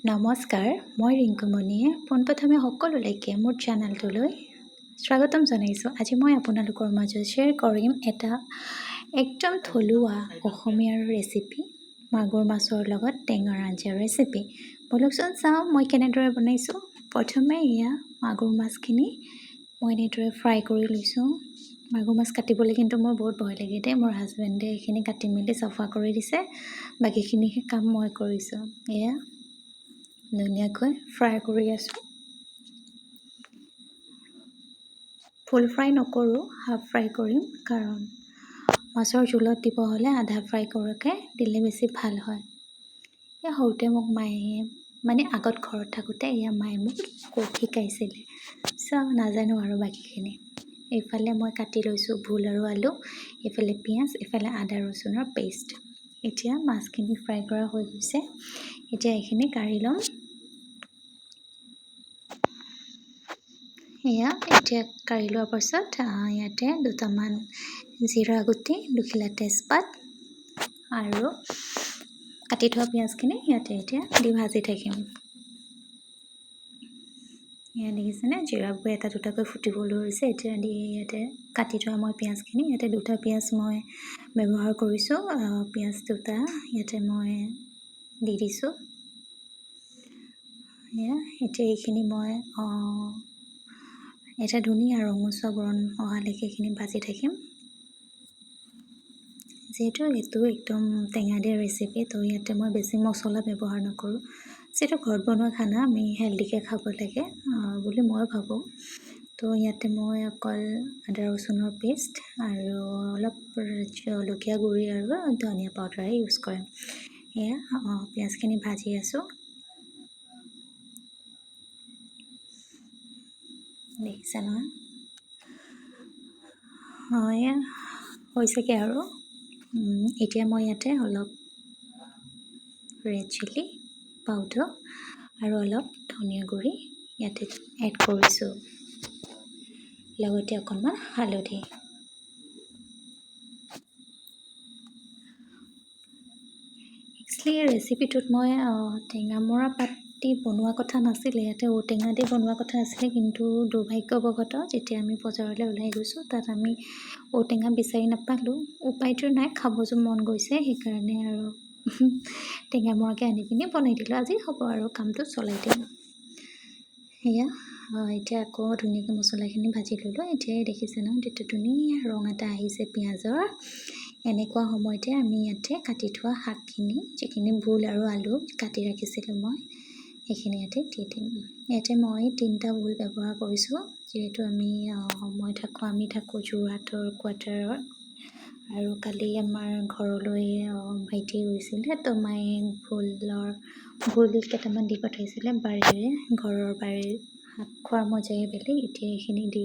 নমস্কাৰ, মই ৰিংকুমণিয়ে পোনপ্ৰথমে সকলোলৈকে মোৰ চেনেলটোলৈ স্বাগতম জনাইছোঁ। আজি মই আপোনালোকৰ মাজত শ্বেয়াৰ কৰিম এটা একদম থলুৱা অসমীয়াৰ ৰেচিপি, মাগুৰ মাছৰ লগত টেঙাৰ আঞ্জাৰ ৰেচিপি। বলকচোন চাওঁ মই কেনেদৰে বনাইছোঁ। প্ৰথমে মাগুৰ মাছখিনি মই এনেদৰে ফ্ৰাই কৰি লৈছোঁ। মাগুৰ মাছ কাটিবলৈ কিন্তু মোৰ বহুত ভয় লাগে দেই। মোৰ হাজবেণ্ডে এইখিনি কাটি মেলি চাফা কৰি দিছে, বাকীখিনি কাম মই কৰিছোঁ। ধুনীয়াকৈ ফ্ৰাই কৰি আছোঁ। ফুল ফ্ৰাই নকৰোঁ, হাফ ফ্ৰাই কৰিম, কাৰণ মাছৰ জোলত দিব হ'লে আধা ফ্ৰাই কৰোঁকৈ দিলে বেছি ভাল হয়। সৰুতে মোক মায়ে আগত ঘৰত থাকোঁতে মায়ে মোক কুক শিকাইছিলে। নাজানো আৰু বাকীখিনি। এইফালে মই কাটি লৈছোঁ ভোল আৰু আলু, এইফালে পিঁয়াজ, এইফালে আদা ৰচুনৰ পেষ্ট। এতিয়া মাছখিনি ফ্ৰাই কৰা হৈ গৈছে। এতিয়া এইখিনি কাঢ়ি ল'ম। এতিয়া কাঢ়ি লোৱাৰ পাছত ইয়াতে দুটামান জিৰা গুটি, দুখিলা তেজপাত আৰু কাটি থোৱা পিঁয়াজখিনি ইয়াতে এতিয়া দি ভাজি থাকিম। দেখিছেনে, জিৰাবোৰ এটা দুটাকৈ ফুটিবলৈ হৈছে। এতিয়া ইয়াতে কাটি থোৱা মই পিঁয়াজখিনি, ইয়াতে দুটা পিঁয়াজ মই ব্যৱহাৰ কৰিছোঁ। পিঁয়াজ দুটা ইয়াতে মই দি দিছোঁ। এতিয়া এইখিনি মই এটা ধুনীয়া ৰঙচুৱা বৰণ অহালৈকে এইখিনি ভাজি থাকিম। যিহেতু এইটো একদম টেঙা দিয়া ৰেচিপি, তো ইয়াতে মই বেছি মছলা ব্যৱহাৰ নকৰোঁ। যিহেতু ঘৰত বনোৱা খানা, আমি হেল্ডিকৈ খাব লাগে বুলি মই ভাবোঁ। তো ইয়াতে মই অকল আদা ৰচুনৰ পেষ্ট আৰু অলপ জলকীয়া গুড়ি আৰু ধনিয়া পাউডাৰে ইউজ কৰিম। পিঁয়াজখিনি ভাজি আছোঁ। দেখিছে নহয়, হৈছেগৈ আৰু। এতিয়া মই ইয়াতে অলপ ৰেড চিলি পাউডাৰ আৰু অলপ ধনিয়া গুড়ি ইয়াতে এড কৰিছোঁ, লগতে অকণমান হালধি। একচুৱেলি এই ৰেচিপিটোত মই টেঙামৰা পাত দি বনোৱা কথা নাছিলে, ইয়াতে ঔটেঙা দি বনোৱা কথা আছিলে। কিন্তু দুৰ্ভাগ্যবশতঃ যেতিয়া আমি বজাৰলৈ ওলাই গৈছোঁ, তাত আমি ঔটেঙা বিচাৰি নাপালোঁ। উপায়টো নাই, খাব যে মন গৈছে, সেইকাৰণে আৰু টেঙামৰাকে আনি পিনি বনাই দিলোঁ। আজি হ'ব আৰু কামটো চলাই দিম। এতিয়া আকৌ ধুনীয়াকৈ মছলাখিনি ভাজি ল'লোঁ। এতিয়াই দেখিছে নহয়, তেতিয়া ধুনীয়া ৰং এটা আহিছে পিঁয়াজৰ। এনেকুৱা সময়তে আমি ইয়াতে কাটি থোৱা শাকখিনি, যিখিনি ভোল আৰু আলু কাটি ৰাখিছিলোঁ মই, সেইখিনি ইয়াতে দি দিম। ইয়াতে মই 3টা ভোল ব্যৱহাৰ কৰিছোঁ, যিহেতু আমি থাকোঁ যোৰহাটৰ কোৱাৰ্টাৰত। আৰু কালি আমাৰ ঘৰলৈ ভাইটি গৈছিলে, তো মায়ে ভোল কেইটামান দি পঠাইছিলে বাৰীৰে, ঘৰৰ বাৰীৰ শাক খোৱাৰ মজাই বেলেগ। এতিয়া এইখিনি দি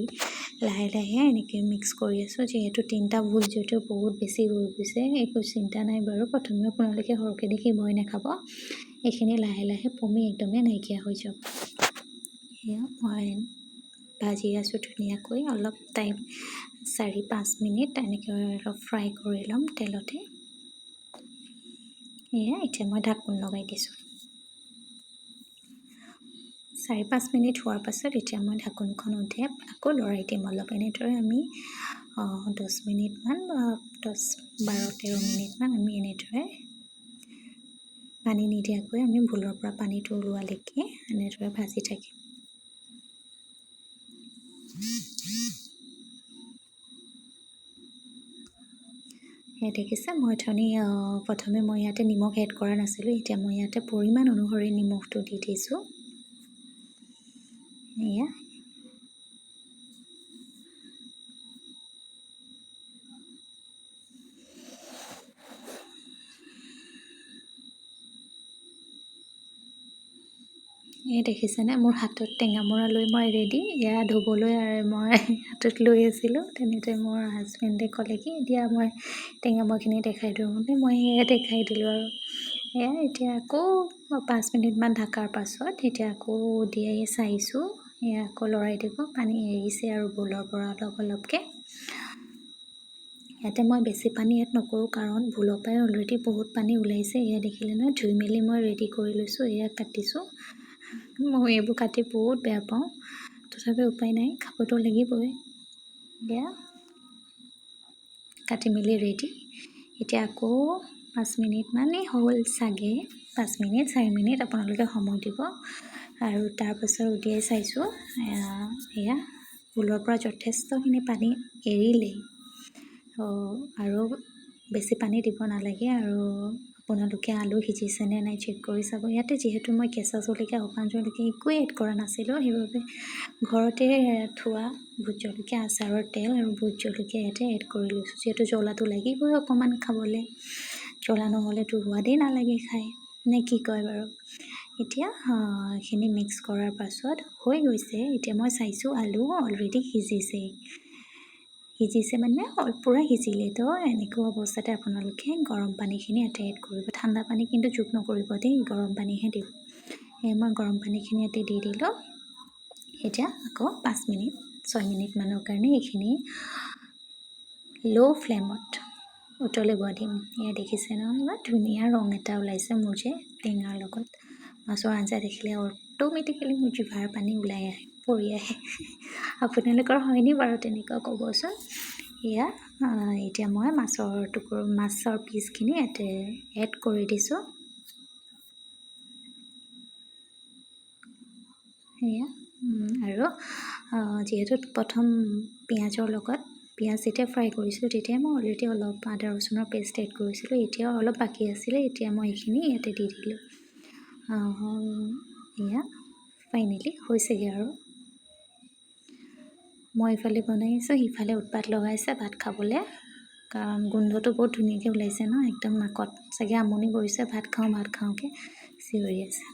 লাহে লাহে এনেকৈ মিক্স কৰি আছোঁ। যিহেতু 3টা ভোল যিহেতু বহুত বেছি হৈ গৈছে, একো চিন্তা নাই বাৰু। প্ৰথমে আপোনালোকে সৰহকৈ দেখি ভয় নাখাব, এইখিনি লাহে লাহে পমি একদমেই নাইকিয়া হৈ যাব। মই ভাজি আছোঁ ধুনীয়াকৈ, অলপ টাইম 4-5 মিনিট এনেকৈ অলপ ফ্ৰাই কৰি ল'ম তেলতে। এতিয়া মই ঢাকোন লগাই দিছোঁ। 4-5 মিনিট হোৱাৰ পাছত এতিয়া মই ঢাকোনখন উঠাই আকৌ লৰাই দিম অলপ। এনেদৰে আমি 10 মিনিটমান বা 12-13 মিনিটমান আমি এনেদৰে পানী নিদিয়াকৈ আমি ভোলৰ পৰা পানীটো ওলোৱালৈকে এনেদৰে ভাজি থাকিম। দেখিছে, মই প্ৰথমে মই ইয়াতে নিমখ এড কৰা নাছিলোঁ। এতিয়া মই ইয়াতে পৰিমাণ অনুসৰি নিমখটো দি দিছোঁ। দেখিছেনে, মোৰ হাতত টেঙামৰা লৈ মই ৰেডি। ধুবলৈ মই হাতত লৈ আছিলোঁ। তেনেতে মোৰ হাজবেণ্ডে ক'লে কি এতিয়া মই টেঙামৰাখিনি দেখাই দিওঁ বুলি, মই দেখাই দিলোঁ আৰু। এতিয়া আকৌ 5 মিনিটমান ঢাকাৰ পাছত এতিয়া আকৌ দি চাইছোঁ, আকৌ লৰাই দিব। পানী এৰিছে আৰু ভোলৰ পৰা অলপ অলপকৈ। ইয়াতে মই বেছি পানী এড নকৰোঁ, কাৰণ ভুলৰ পৰাই অলৰেডি বহুত পানী ওলাইছে। এয়া দেখিলে নহয়, ধুই মেলি মই ৰেডি কৰি লৈছোঁ। এয়া কাটিছোঁ। মই এইবোৰ কাটি বহুত বেয়া পাওঁ, তথাপি উপায় নাই, খাবতো লাগিবই। এয়া কাটি মেলি ৰেডি। এতিয়া আকৌ 5 মিনিটমানেই হ'ল চাগে, 5 মিনিট 4 মিনিট আপোনালোকে সময় দিব। আৰু তাৰপাছত উলিয়াই চাইছোঁ, এয়া ভুলৰ পৰা যথেষ্টখিনি পানী এৰিলেই। আৰু বেছি পানী দিব নালাগে। আৰু আপোনালোকে আলু সিজিছেনে নাই চেক কৰি চাব। ইয়াতে যিহেতু মই কেঁচা জলকীয়া, শুকান জলকীয়া একোৱে এড কৰা নাছিলোঁ, সেইবাবে ঘৰতে থোৱা ভোট জলকীয়া, আচাৰৰ তেল আৰু ভোট জলকীয়া ইয়াতে এড কৰি লৈছোঁ। যিহেতু জ্বলাটো লাগিবই অকণমান খাবলৈ, জ্বলা নহ'লেতো সোৱাদেই নালাগে খাই, নে কি কয় বাৰু। এতিয়া এইখিনি মিক্স কৰাৰ পাছত হৈ গৈছে। এতিয়া মই চাইছোঁ আলু অলৰেডি সিজিছে মানে পূৰা সিজিলে। তো এনেকুৱা অৱস্থাতে আপোনালোকে গৰম পানীখিনি ইয়াতে এড কৰিব। ঠাণ্ডা পানী কিন্তু যোগ নকৰিব দেই, গৰম পানীহে দিব। মই গৰম পানীখিনি ইয়াতে দি দিলোঁ। এতিয়া আকৌ 5 মিনিট 6 মিনিটমানৰ কাৰণে এইখিনি ল' ফ্লেমত উতলিব দিম। এয়া দেখিছে নহয়, ইমান ধুনীয়া ৰং এটা ওলাইছে মোৰ যে টেঙাৰ লগত। মাছৰ আঞ্জা দেখিলে অট'মেটিকেলি মোৰ জিভাৰ পানী ওলাই পৰি আহে। আপোনালোকৰ হয়নি বাৰু তেনেকুৱা ক'বচোন। এয়া এতিয়া মই মাছৰ পিচখিনি ইয়াতে এড কৰি দিছোঁ। সেয়া আৰু যিহেতু প্ৰথম পিঁয়াজ যেতিয়া ফ্ৰাই কৰিছিলোঁ, তেতিয়া মই অলৰেডি অলপ আদা ৰচুনৰ পেষ্ট এড কৰিছিলোঁ। এতিয়াও অলপ বাকী আছিলে, এতিয়া মই এইখিনি ইয়াতে দি দিলোঁ। এয়া ফাইনেলি হৈছেগৈ। আৰু মই ইফালে বনাইছোঁ, সিফালে উৎপাত লগাইছে ভাত খাবলৈ, কাৰণ গোন্ধটো বহুত ধুনীয়াকৈ ওলাইছে ন, একদম নাকত চাগে আমনি কৰিছে। ভাত খাওঁকৈ চিঞৰি আছে।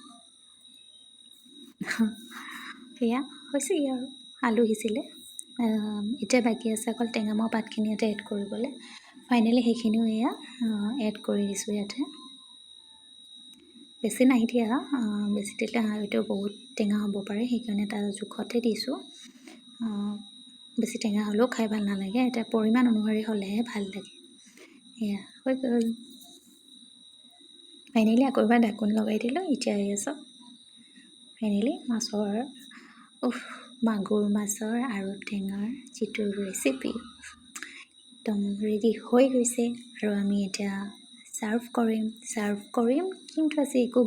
সেয়া হৈছেগৈ আৰু আলু সিজিলে। এতিয়া বাকী আছে অকল টেঙামৰা পাতখিনি ইয়াতে এড কৰিবলৈ। ফাইনেলি সেইখিনিও এয়া এড কৰি দিছোঁ ইয়াতে। বেছি নাই দিয়া, বেছি দিলে হয়তো বহুত টেঙা হ'ব পাৰে, সেইকাৰণে তাৰ জোখতে দিছোঁ। বেছি টেঙা হ'লেও খাই ভাল নালাগে, এতিয়া পৰিমাণ অনুসৰি হ'লেহে ভাল লাগে। এয়া হৈ গ'ল। ফাইনেলি আকৌ এবাৰ ঢাকোন লগাই দিলোঁ। এতিয়া এয়া চাওক, ফাইনেলি মাগুৰ মাছৰ আৰু টেঙাৰ যিটো ৰেচিপি একদম ৰেডি হৈ গৈছে। আৰু আমি এতিয়া ছাৰ্ভ কৰিম। কিন্তু আজি একো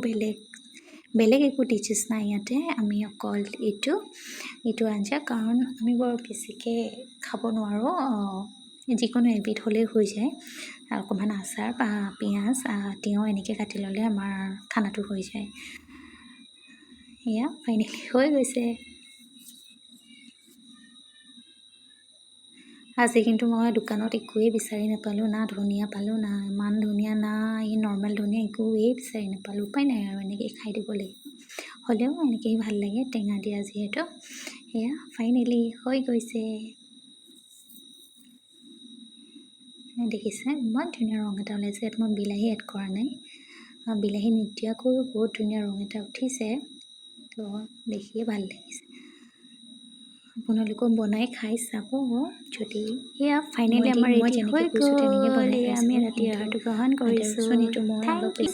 বেলেগ একো ডিছেছ নাই ইয়াতে। আমি অকল এইটো আঞ্জা, কাৰণ আমি বৰ বেছিকৈ খাব নোৱাৰোঁ, যিকোনো এবিধ হ'লেই হৈ যায়। অকণমান আচাৰ বা পিঁয়াজ, তিয়ঁহ এনেকৈ কাটি ল'লে আমাৰ খানাটো হৈ যায়। এয়া ফাইনেলি হৈ গৈছে। আজি কিন্তু মই দোকানত একোৱেই বিচাৰি নাপালোঁ, না ধনিয়া পালোঁ, না ইমান ধনিয়া, না এই নৰ্মেল ধনিয়া, একোৱেই বিচাৰি নাপালোঁ। উপায় নাই আৰু এনেকৈ খাই দিব লাগিব। হ'লেও এনেকৈয়ে ভাল লাগে, টেঙা দিয়া যিহেতু। এয়া ফাইনেলি হৈ গৈছে। দেখিছে ইমান ধুনীয়া ৰং এটা ওলাইছে। ইয়াত মই বিলাহী এড কৰা নাই, বিলাহী নিদিয়াকৈও বহুত ধুনীয়া ৰং এটা উঠিছে। তো দেখিয়ে ভাল লাগিছে। আপোনালোকেও বনাই খাই চাব যদি। এয়া ফাইনেলি আমাৰ ৰেডি হৈ গ'ল। আমি ৰাতি আহাৰটো গ্ৰহণ কৰিছোঁ। Thank U.